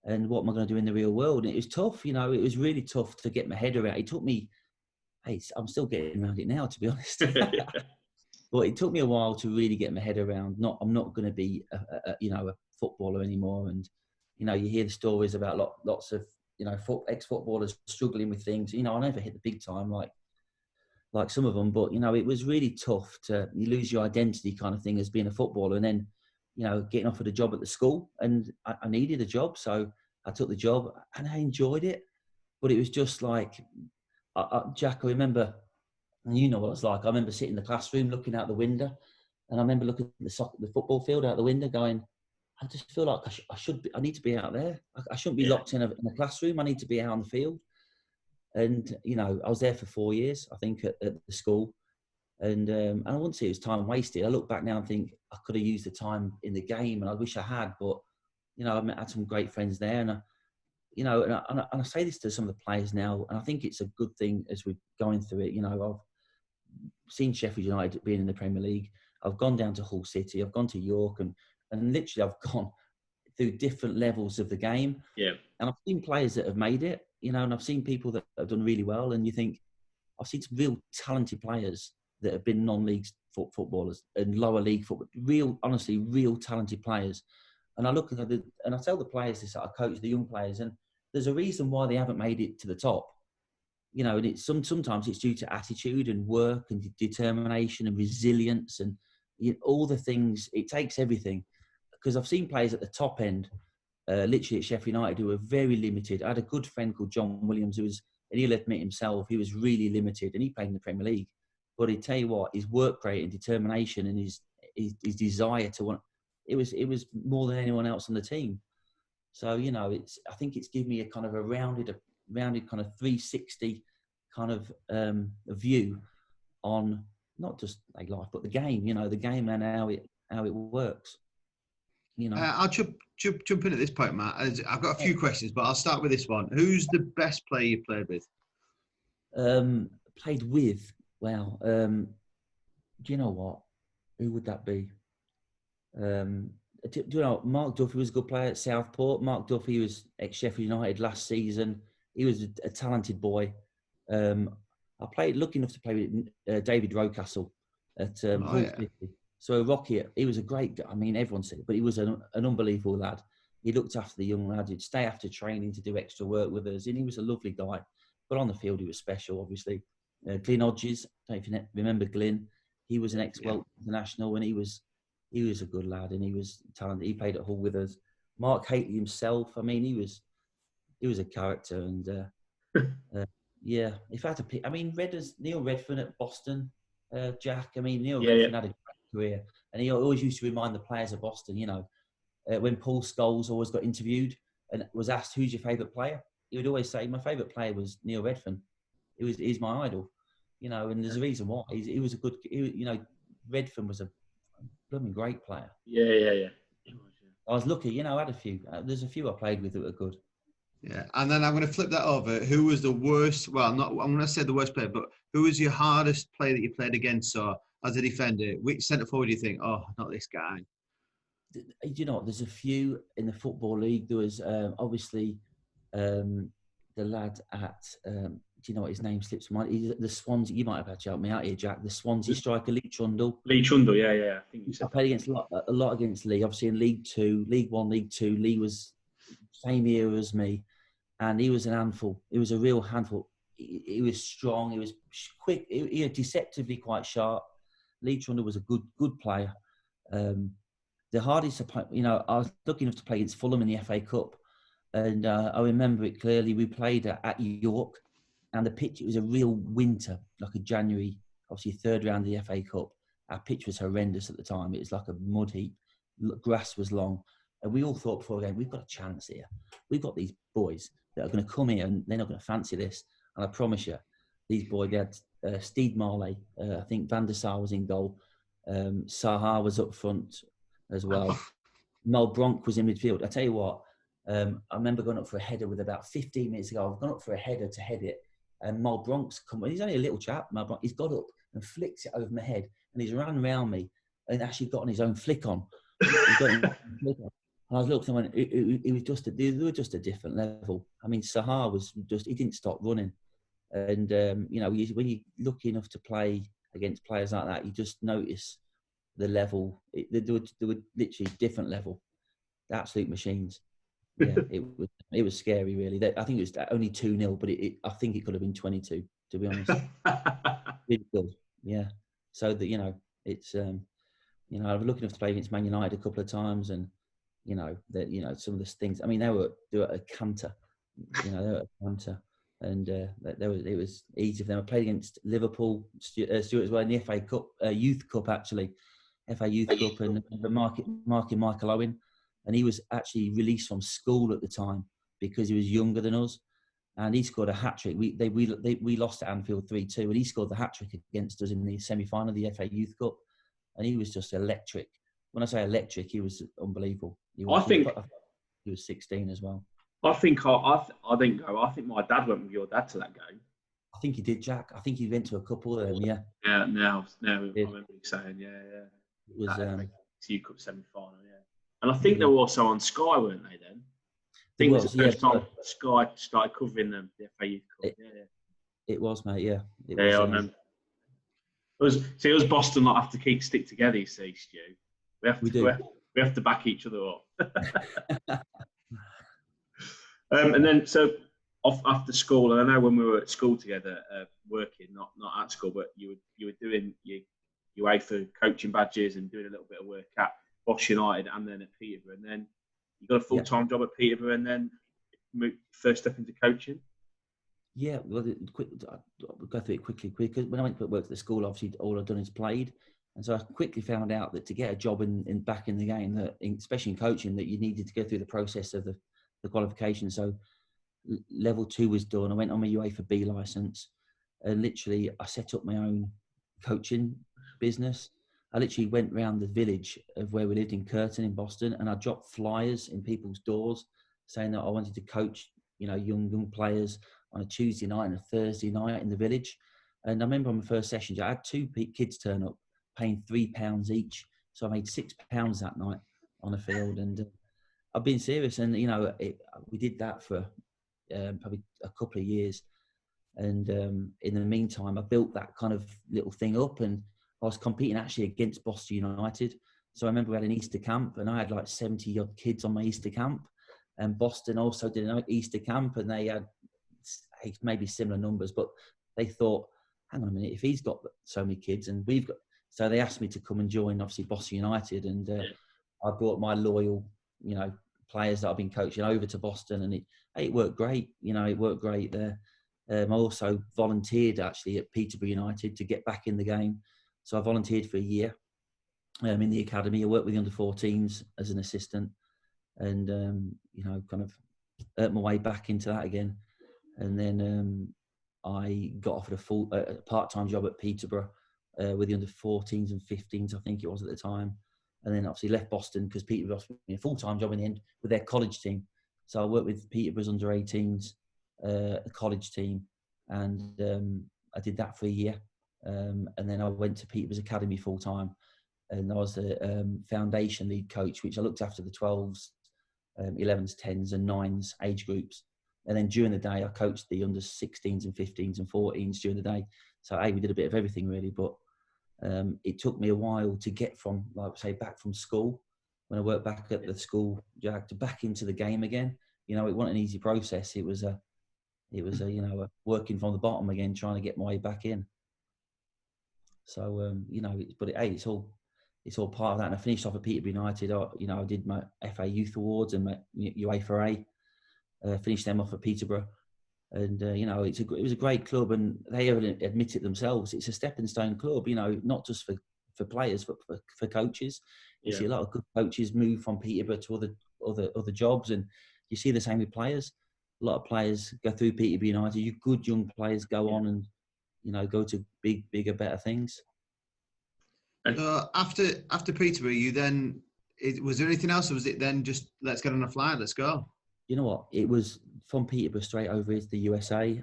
and what am I going to do in the real world? And it was tough. It was really tough to get my head around. It took me. I'm still getting around it now, to be honest. But it took me a while to really get my head around. I'm not going to be a footballer anymore. And you hear the stories about lots of ex-footballers struggling with things. I never hit the big time like some of them, but it was really tough you lose your identity kind of thing as being a footballer, and then getting offered a job at the school, and I needed a job, so I took the job and I enjoyed it. But it was just like, Jack, I remember, and you know what it's like. I remember sitting in the classroom looking out the window, and I remember looking at the football field out the window, going, I just feel like I need to be out there. I shouldn't be locked in a classroom. I need to be out on the field. And I was there for 4 years, I think, at the school, and I wouldn't say it was time wasted. I look back now and think I could have used the time in the game, and I wish I had. But I had some great friends there, and I say this to some of the players now, and I think it's a good thing as we're going through it. I've seen Sheffield United being in the Premier League. I've gone down to Hull City. I've gone to York, and literally I've gone through different levels of the game. Yeah. And I've seen players that have made it, and I've seen people that have done really well. And you think, I've seen some real talented players that have been non-league footballers and lower league football. Honestly, real talented players. And I look at it, and I tell the players this, I coach the young players, and there's a reason why they haven't made it to the top. And it's sometimes it's due to attitude and work and determination and resilience and all the things. It takes everything. Because I've seen players at the top end literally at Sheffield United, who were very limited. I had a good friend called John Williams, and he'll admit himself, he was really limited, and he played in the Premier League. But I tell you what, his work rate and determination and his desire to want, it was more than anyone else on the team. So, you know, I think it's given me a kind of a rounded kind of 360 kind of a view on not just like life, but the game, you know, the game and how it works. You know, I'll jump in at this point, Matt. I've got a few questions, but I'll start with this one. Who's the best player you played with? Played with? Wow. Do you know what? Who would that be? Do you know, Mark Duffy was a good player at Southport. Mark Duffy was at Sheffield United last season. He was a talented boy. I played, lucky enough to play with David Rocastle at Hull City. So Rocky, he was a great guy. I mean, everyone said it, but he was an unbelievable lad. He looked after the young lad. He'd stay after training to do extra work with us, and he was a lovely guy. But on the field, he was special, obviously. Glyn Hodges, I don't know if you remember Glyn. He was an ex-Welsh international, and he was a good lad, and he was talented. He played at Hull with us. Mark Hateley himself, I mean, he was a character, and yeah, if I had to pick, I mean, Neil Redfern at Boston, Jack. I mean, Neil Redfern had a great career, and he always used to remind the players of Boston, you know, when Paul Scholes always got interviewed and was asked, "Who's your favourite player?" He would always say, "My favourite player was Neil Redfern. He's my idol," you know, and there's a reason why. He was a good, you know, Redfern was a blooming great player. Yeah. I was lucky, you know. I had a few. There's a few I played with that were good. Yeah, and then I'm going to flip that over. Who was the worst? Well, not. I'm going to say the worst player, but who was your hardest player that you played against? Or as a defender, which centre forward do you think? Oh, not this guy. You know, there's a few in the Football League. There was obviously the lad at. Do you know what his name slips my mind? He's the Swansea. You might have had to help me out here, Jack. The Swansea striker, Lee Trundle. Lee Trundle, yeah. I think you said. I played against a lot against Lee. Obviously in League Two, League One, League Two. Lee was same era as me, and he was an handful. He was a real handful. He was strong. He was quick. He was deceptively quite sharp. Lee Trundle was a good player. The hardest to play, you know, I was lucky enough to play against Fulham in the FA Cup, and I remember it clearly. We played at York, and the pitch, it was a real winter, like a January, obviously third round of the FA Cup. Our pitch was horrendous at the time. It was like a mud heap. Grass was long. And we all thought before the game, we've got a chance here. We've got these boys that are going to come here and they're not going to fancy this. And I promise you, these boys, they had Steed Marley, I think Van der Sar was in goal. Sahar was up front as well. Mel Bronk was in midfield. I tell you what, I remember going up for a header with about 15 minutes ago. I've gone up for a header to head it. And Mal Bronk's come. He's only a little chap. Mal Bronk. He's got up and flicks it over my head, and he's run around me and actually got on his own flick on. And I was looking and went, it was just they were just a different level. I mean, Sahar was just, he didn't stop running, and you know, when you're lucky enough to play against players like that, you just notice the level. They were literally different level, absolute machines. Yeah, it was scary, really. I think it was only 2-0, but I think it could have been 22, to be honest. Really good, yeah. So that, you know, it's you know, I was lucky enough to play against Man United a couple of times, and you know that, you know, some of the things. I mean, they were a canter, you know, they were a canter, and it was easy for them. I played against Liverpool, Stuart as well in the FA Cup, Youth Cup actually, FA Youth Cup, and marking Michael Owen. And he was actually released from school at the time because he was younger than us, and he scored a hat trick. We lost at Anfield 3-2, and he scored the hat trick against us in the semi-final of the FA Youth Cup, and he was just electric. When I say electric, he was unbelievable. He was 16 as well. I think I didn't go. I think my dad went with your dad to that game. I think he did, Jack. I think he went to a couple of them. Yeah. Yeah. Now I remember you saying, yeah. It was Youth Cup semi-final, yeah. And I think they were also on Sky, weren't they, then? I think it was the first time Sky started covering the FA Youth Cup. It was, mate, yeah. I remember. It was Boston that have to stick together, you see, Stu. We have to back each other up. And then, so, after school, and I know when we were at school together, working, not at school, but you were doing your for coaching badges and doing a little bit of work at Bosch United and then at Peterborough, and then you got a full-time job at Peterborough and then first step into coaching? Yeah, well, I'll go through it quickly. Because when I went to work at the school, obviously all I'd done is played, and so I quickly found out that to get a job back in the game, that especially in coaching, that you needed to go through the process of the qualification. So level 2 was done. I went on my UEFA B license, and literally I set up my own coaching business. I literally went round the village of where we lived in Curtin in Boston, and I dropped flyers in people's doors saying that I wanted to coach, young players on a Tuesday night and a Thursday night in the village. And I remember on my first sessions, I had 2 kids turn up, paying £3 each. So I made £6 that night on a field. And I've been serious. And, we did that for probably a couple of years. And in the meantime, I built that kind of little thing up, and I was competing actually against Boston United. So I remember we had an Easter camp, and I had like 70 odd kids on my Easter camp. And Boston also did an Easter camp, and they had maybe similar numbers, but they thought, hang on a minute, if he's got so many kids and we've got, so they asked me to come and join, obviously, Boston United, and I brought my loyal, players that I've been coaching over to Boston, and it worked great. It worked great there. I also volunteered actually at Peterborough United to get back in the game. So I volunteered for a year in the academy. I worked with the under-14s as an assistant, and kind of earned my way back into that again. And then I got offered a part-time job at Peterborough with the under-14s and 15s, I think it was at the time. And then obviously left Boston because Peterborough offered me a full-time job in the end with their college team. So I worked with Peterborough's under-18s, a college team, and I did that for a year. And then I went to Peterborough's academy full-time, and I was the foundation lead coach, which I looked after the 12s, 11s, 10s and 9s age groups. And then during the day, I coached the under 16s and 15s and 14s during the day. So we did a bit of everything really, but it took me a while to get from, like say, back from school, when I worked back at the school, to back into the game again. It wasn't an easy process. It was working from the bottom again, trying to get my way back in. So, it's all part of that. And I finished off at Peterborough United. I did my FA Youth Awards and my UEFA A. Finished them off at Peterborough, and it was a great club, and they admit it themselves. It's a stepping stone club, not just for players, but for coaches. You see a lot of good coaches move from Peterborough to other jobs, and you see the same with players. A lot of players go through Peterborough United. Good young players go on and go to bigger, better things. After Peterborough, you then was there anything else, or was it then just let's get on a flight, let's go? You know what? It was from Peterborough straight over to the USA.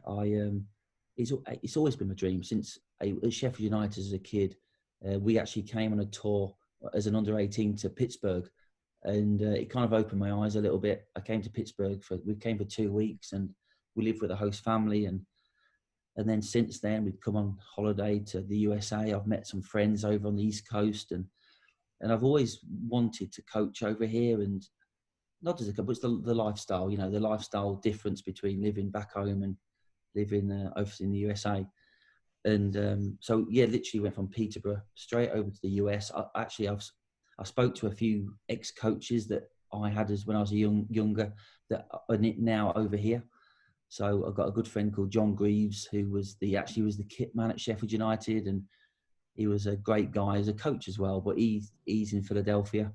It's always been my dream since at Sheffield United as a kid. We actually came on a tour as an under-18 to Pittsburgh, and it kind of opened my eyes a little bit. I came to Pittsburgh we came for 2 weeks, and we lived with a host family, and then since then we've come on holiday to the USA. I've met some friends over on the East Coast, and I've always wanted to coach over here, and not just a coach, but it's the lifestyle, the lifestyle difference between living back home and living over in the USA. And so, literally went from Peterborough straight over to the US. I spoke to a few ex-coaches that I had when I was younger that are now over here. So I've got a good friend called John Greaves, who was the kit man at Sheffield United, and he was a great guy as a coach as well. But he's in Philadelphia,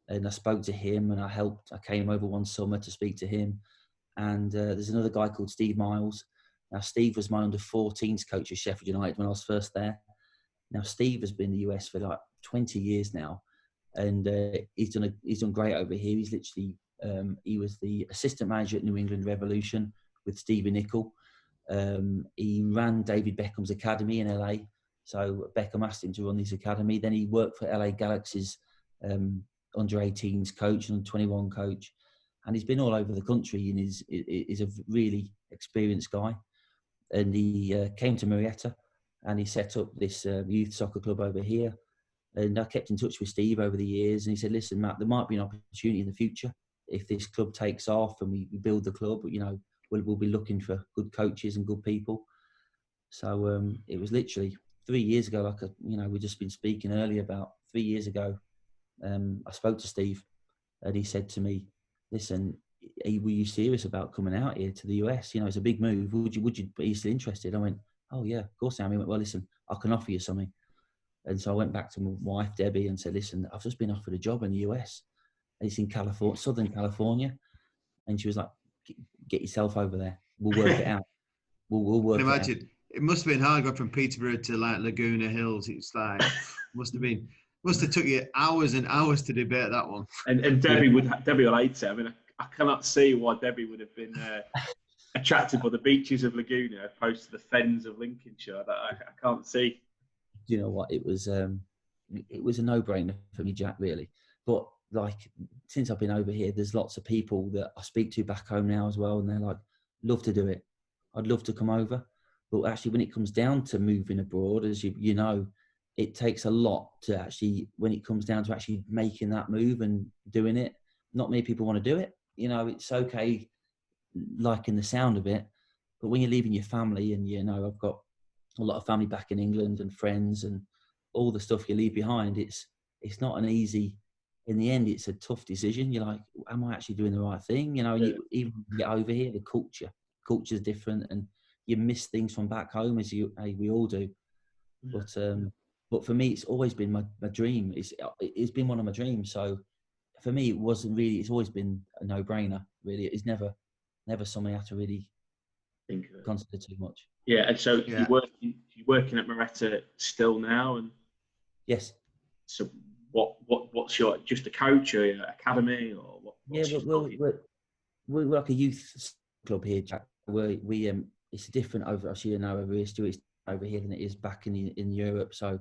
and I spoke to him, and I came over one summer to speak to him. And there's another guy called Steve Miles. Now Steve was my under-14s coach at Sheffield United when I was first there. Now Steve has been in the US for like 20 years now, and he's done great over here. He's literally he was the assistant manager at New England Revolution with Stevie Nicol. He ran David Beckham's academy in LA. So Beckham asked him to run his academy. Then he worked for LA Galaxy's under-18s coach and under-21 coach. And he's been all over the country, and is a really experienced guy. And he came to Murrieta, and he set up this youth soccer club over here. And I kept in touch with Steve over the years, and he said, listen, Matt, there might be an opportunity in the future. If this club takes off and we build the club, we'll be looking for good coaches and good people. So it was literally 3 years ago, we've just been speaking earlier about 3 years ago. I spoke to Steve, and he said to me, listen, were you serious about coming out here to the US? You know, it's a big move. Would you be still interested? I went, oh yeah, of course I am. He went, well, listen, I can offer you something. And so I went back to my wife, Debbie, and said, listen, I've just been offered a job in the US. It's in California, Southern California. And she was like, get yourself over there. We'll work it out. We'll work it out. Imagine. It must have been hard going from Peterborough to like Laguna Hills. It's like, must have took you hours and hours to debate that one. And Debbie will hate it. I mean, I cannot see why Debbie would have been attracted by the beaches of Laguna opposed to the fens of Lincolnshire. I can't see. You know what? It was a no-brainer for me, Jack, really. But like, since I've been over here, there's lots of people that I speak to back home now as well, and they're like, love to do it. I'd love to come over. But actually, when it comes down to moving abroad, as you know, it takes a lot to actually, when it comes down to actually making that move and doing it, not many people want to do it. You know, it's okay liking the sound of it, but when you're leaving your family, and, you know, I've got a lot of family back in England and friends and all the stuff you leave behind, it's not an easy, in the end, it's a tough decision. You're like, am I actually doing the right thing? You know, even when you get over here, the culture's different, and you miss things from back home, as we all do. But for me, it's always been my dream. It's been one of my dreams. So for me, it wasn't really. It's always been a no-brainer. Really, it's never something I have to really consider too much. Yeah, and so you're working at Murrieta still now, and yes. So what's your, just a coach or an academy, or what? We're like a youth club here, Jack. We it's different over, as you know, over here, Stuart, it's over here than it is back in Europe. So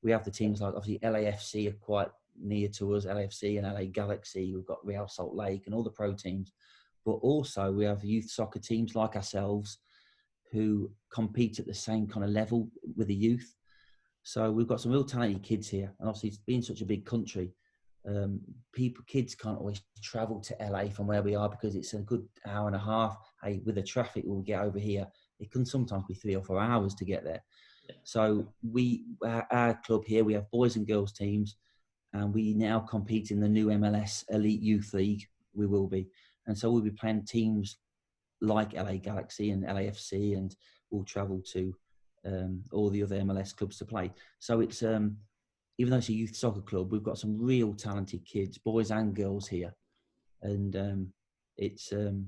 we have the teams like, obviously, LAFC are quite near to us, LAFC and LA Galaxy. We've got Real Salt Lake and all the pro teams. But also we have youth soccer teams like ourselves who compete at the same kind of level with the youth. So we've got some real talented kids here. And obviously, it's being such a big country, kids can't always travel to LA from where we are, because it's a good hour and a half. Hey, with the traffic we'll get over here, it can sometimes be 3 or 4 hours to get there. So our club here, we have boys and girls teams, and we now compete in the new MLS Elite Youth League. We will be. And so we'll be playing teams like LA Galaxy and LAFC, and we'll travel to all the other MLS clubs to play. So it's even though it's a youth soccer club, we've got some real talented kids, boys and girls here, and it's a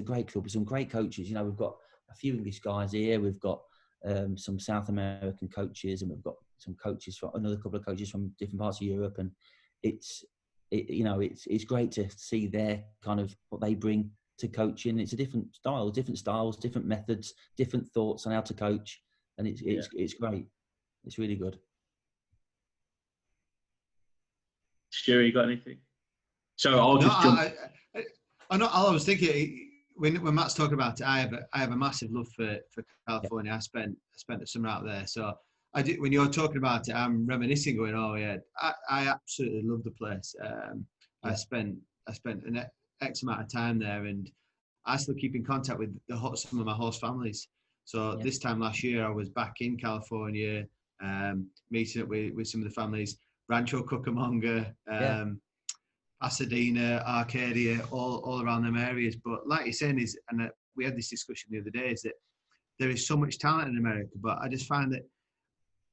great club with some great coaches. You know, we've got a few English guys here. We've got some South American coaches, and we've got some coaches from another couple of coaches from different parts of Europe, and it's great to see their kind of what they bring to coaching. It's a different styles, different methods, different thoughts on how to coach, and it's great. It's really good. Stuart, you got anything? So I'll just jump. I was thinking when Matt's talking about it, I have a massive love for California. I spent the summer out there, so I did. When you're talking about it, I'm reminiscing, going, "Oh yeah, I absolutely love the place." I spent an X amount of time there, and I still keep in contact with some of my host families. So this time last year, I was back in California, meeting up with some of the families, Rancho Cucamonga, Pasadena, Arcadia, all around them areas. But like you're saying, and we had this discussion the other day, is that there is so much talent in America, but I just find that,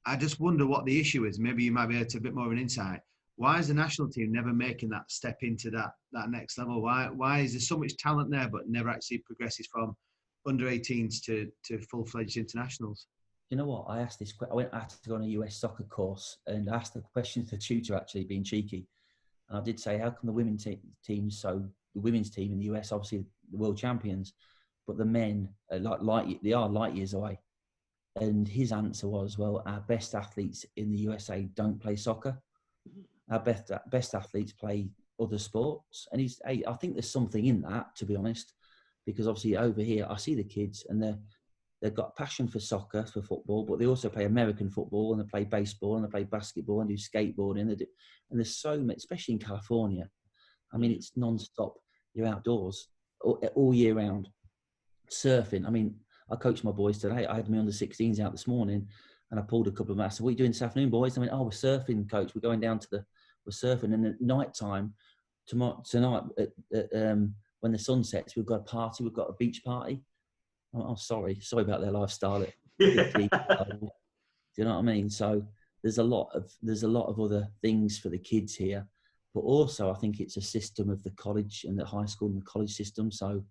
I just wonder what the issue is. Maybe you might be able to a bit more of an insight. Why is the national team never making that step into that next level? Why is there so much talent there, but never actually progresses from under 18s to full-fledged internationals? You know what? I asked this. I had to go on a US soccer course, and I asked the question to the tutor, actually, being cheeky. And I did say, how come the women's teams? So the women's team in the US, obviously the world champions, but the men are they are light years away. And his answer was, well, our best athletes in the USA don't play soccer. Our best athletes play other sports. And I think there's something in that, to be honest, because obviously over here, I see the kids and they've got a passion for soccer, for football, but they also play American football, and they play baseball, and they play basketball, and do skateboarding. And there's so much, especially in California. I mean, it's non-stop. You're outdoors all year round. Surfing. I mean, I coached my boys today. I had me under 16s out this morning, and I pulled a couple of them. I said, "What are you doing this afternoon, boys?" I went, "Oh, we're surfing, coach. We're going down we're surfing." And at night time, tonight when the sun sets, we've got a party. We've got a beach party. Oh, sorry about their lifestyle at 50. Do you know what I mean? So there's a lot of other things for the kids here, but also I think it's a system of the college and the high school and the college system. So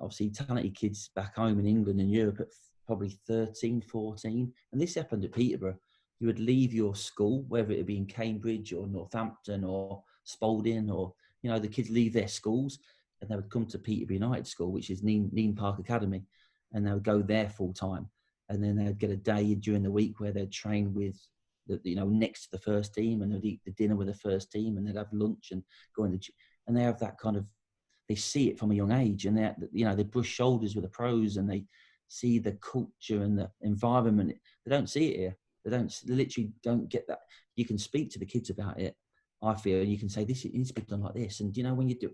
obviously talented kids back home in England and Europe at probably 13, 14, and this happened at Peterborough. You would leave your school, whether it be in Cambridge or Northampton or Spalding, or the kids leave their schools and they would come to Peterborough United School, which is Neen Park Academy, and they would go there full time. And then they'd get a day during the week where they'd train with, next to the first team, and they'd eat the dinner with the first team, and they'd have lunch and go in and they have that kind of, they see it from a young age, and they brush shoulders with the pros, and they see the culture and the environment. They don't see it here. They literally don't get that. You can speak to the kids about it, I feel, and you can say this needs to be done like this. And when you do,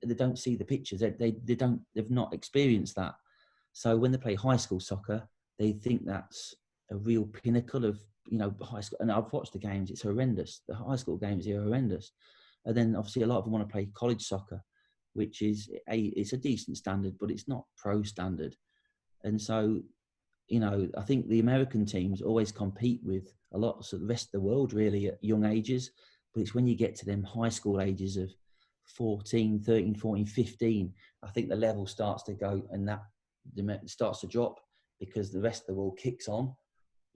they don't see the pictures. They've not experienced that. So when they play high school soccer, they think that's a real pinnacle of high school. And I've watched the games; it's horrendous. The high school games are horrendous. And then obviously a lot of them want to play college soccer, which is it's a decent standard, but it's not pro standard. And so, I think the American teams always compete with a lot of the rest of the world really at young ages, but it's when you get to them high school ages of 14, 13, 14, 15, I think the level starts to go, and that starts to drop because the rest of the world kicks on,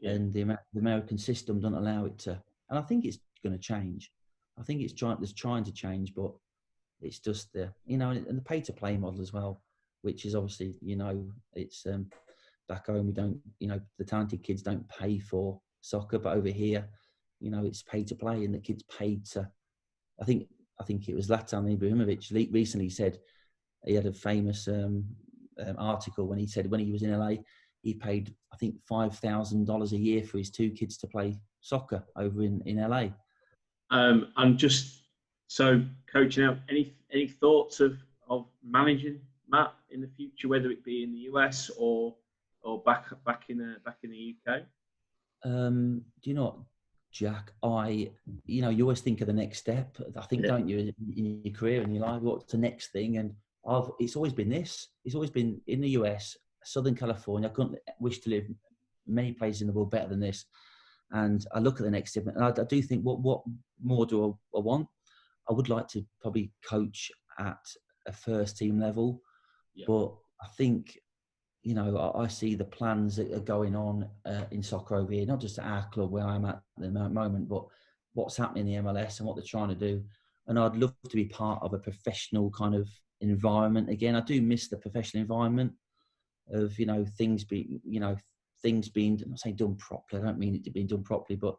and the American system doesn't allow it to. And I think it's going to change. I think it's trying to change, but it's just and the pay to play model as well, which is obviously it's back home we don't the talented kids don't pay for soccer, but over here it's pay to play, and the kids paid to. I think it was Zlatan Ibrahimovic recently said, he had a famous article when he said when he was in LA he paid I think $5,000 a year for his two kids to play soccer over in LA. I'm just so coaching out. Any thoughts of managing Matt in the future, whether it be in the US or back in the UK? Do you know what, Jack? You always think of the next step. I think, don't you, in your career and your life, what's the next thing? And it's always been this. It's always been in the US, Southern California. I couldn't wish to live many places in the world better than this. And I look at the next step, and I do think, what more do I want? I would like to probably coach at a first team level, but I think, I see the plans that are going on in soccer over here, not just at our club where I'm at the moment, but what's happening in the MLS and what they're trying to do. And I'd love to be part of a professional kind of environment again. I do miss the professional environment of, things being, I'm not saying done properly. I don't mean it to be done properly, but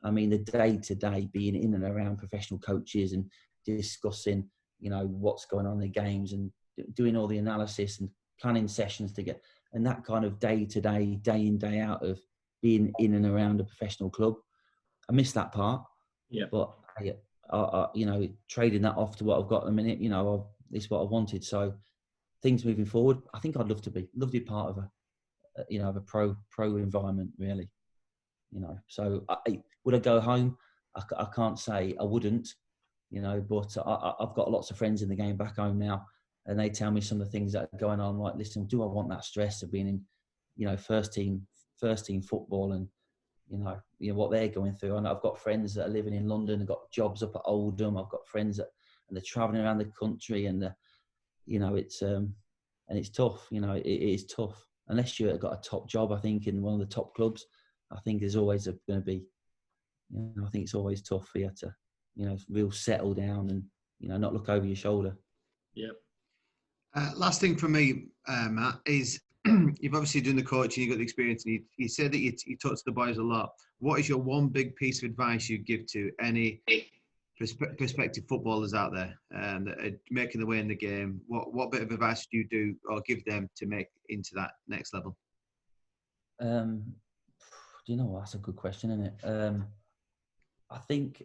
I mean the day-to-day being in and around professional coaches and discussing, what's going on in the games and doing all the analysis and planning sessions to get, and that kind of day-to-day, day in, day out of being in and around a professional club. I miss that part. Yeah. But trading that off to what I've got at the minute, it's what I wanted. So things moving forward, I think I'd love to be part of a pro environment, really. So would I go home? I can't say I wouldn't, but I've got lots of friends in the game back home now, and they tell me some of the things that are going on. Like, listen, do I want that stress of being in, first team football, and what they're going through? And I've got friends that are living in London, and got jobs up at Oldham. I've got friends and they're traveling around the country, and it's and it's tough. It is tough unless you've got a top job. I think in one of the top clubs, I think there's always going to be. I think it's always tough for you to, real settle down and not look over your shoulder. Yeah. Last thing for me, Matt, is you've obviously done the coaching, you've got the experience, and you said that you talk to the boys a lot. What is your one big piece of advice you'd give to any prospective footballers out there that are making the way in the game? What bit of advice do you do or give them to make into that next level? Do you know what? That's a good question, isn't it? I think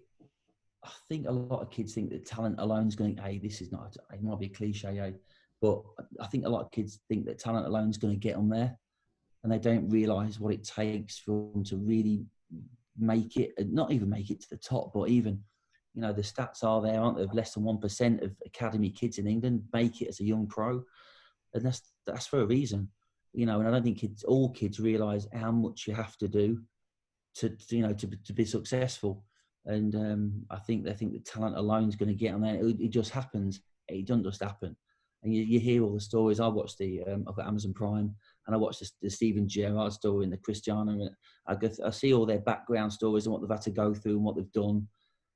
a lot of kids think that talent alone is going to, this is not, it might be a cliche, but I think a lot of kids think that talent alone is going to get them there, and they don't realise what it takes for them to really make it, not even make it to the top, but even, you know, the stats are there, aren't there? Less than 1% of academy kids in England make it as a young pro, and that's for a reason, you know. And I don't think all kids realise how much you have to do to be successful. And I think they think that talent alone is going to get on there. It just happens. It doesn't just happen. And you hear all the stories. I watched I've got Amazon Prime, and I watched the Steven Gerrard story and the Cristiano. And I see all their background stories and what they've had to go through and what they've done.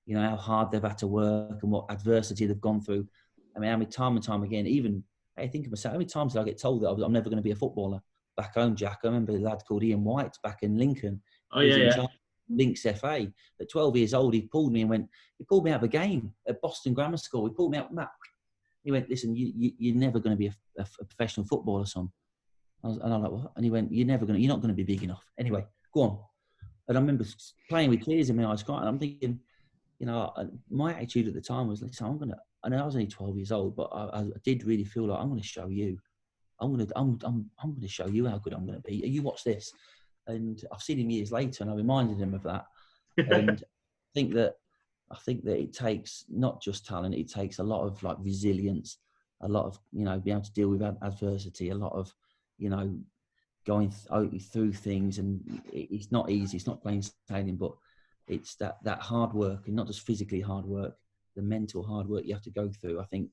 You know, how hard they've had to work and what adversity they've gone through. I mean, how many time and time again, even, I think of myself, how many times did I get told that I'm never going to be a footballer? Back home, Jack, I remember a lad called Ian White back in Lincoln. Oh, yeah. Links FA. At 12 years old, he pulled me out of a game at Boston Grammar School. He pulled me out, Matt. He went, listen, you're never going to be a professional footballer, son. And I'm like, what? And he went, you're not going to be big enough. Anyway, go on. And I remember playing with tears in my eyes, crying. I'm thinking, you know, my attitude at the time was, listen, I know I was only 12 years old, but I did really feel like I'm going to show you. I'm going to show you how good I'm going to be. You watch this. And I've seen him years later, and I reminded him of that. And I think that it takes not just talent; it takes a lot of like resilience, a lot of, you know, being able to deal with adversity, a lot of, you know, going through things. And it's not easy. It's not plain sailing, but it's that hard work, and not just physically hard work, the mental hard work you have to go through. I think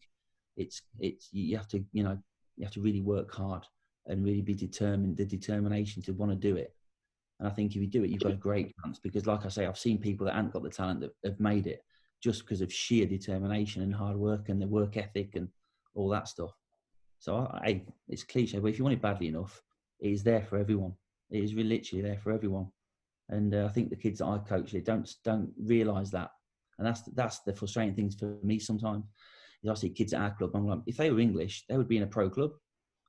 you have to really work hard and really be determined, the determination to want to do it. And I think if you do it, you've got a great chance, because like I say, I've seen people that haven't got the talent that have made it just because of sheer determination and hard work and the work ethic and all that stuff. So it's cliche, but if you want it badly enough, it is there for everyone. It is really literally there for everyone. And I think the kids that I coach, they don't realise that. And that's the frustrating things for me sometimes. I see kids at our club, I'm like, if they were English, they would be in a pro club.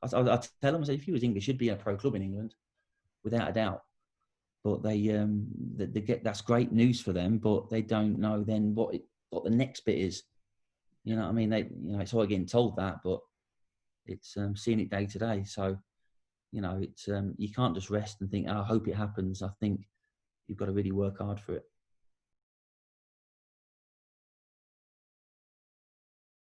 I tell them, I say, if you was English, you'd be in a pro club in England, without a doubt. But they get, that's great news for them, but they don't know then what the next bit is. You know what I mean? It's all getting told that, but it's seeing it day to day. So, you know, it's you can't just rest and think, I hope it happens. I think you've got to really work hard for it.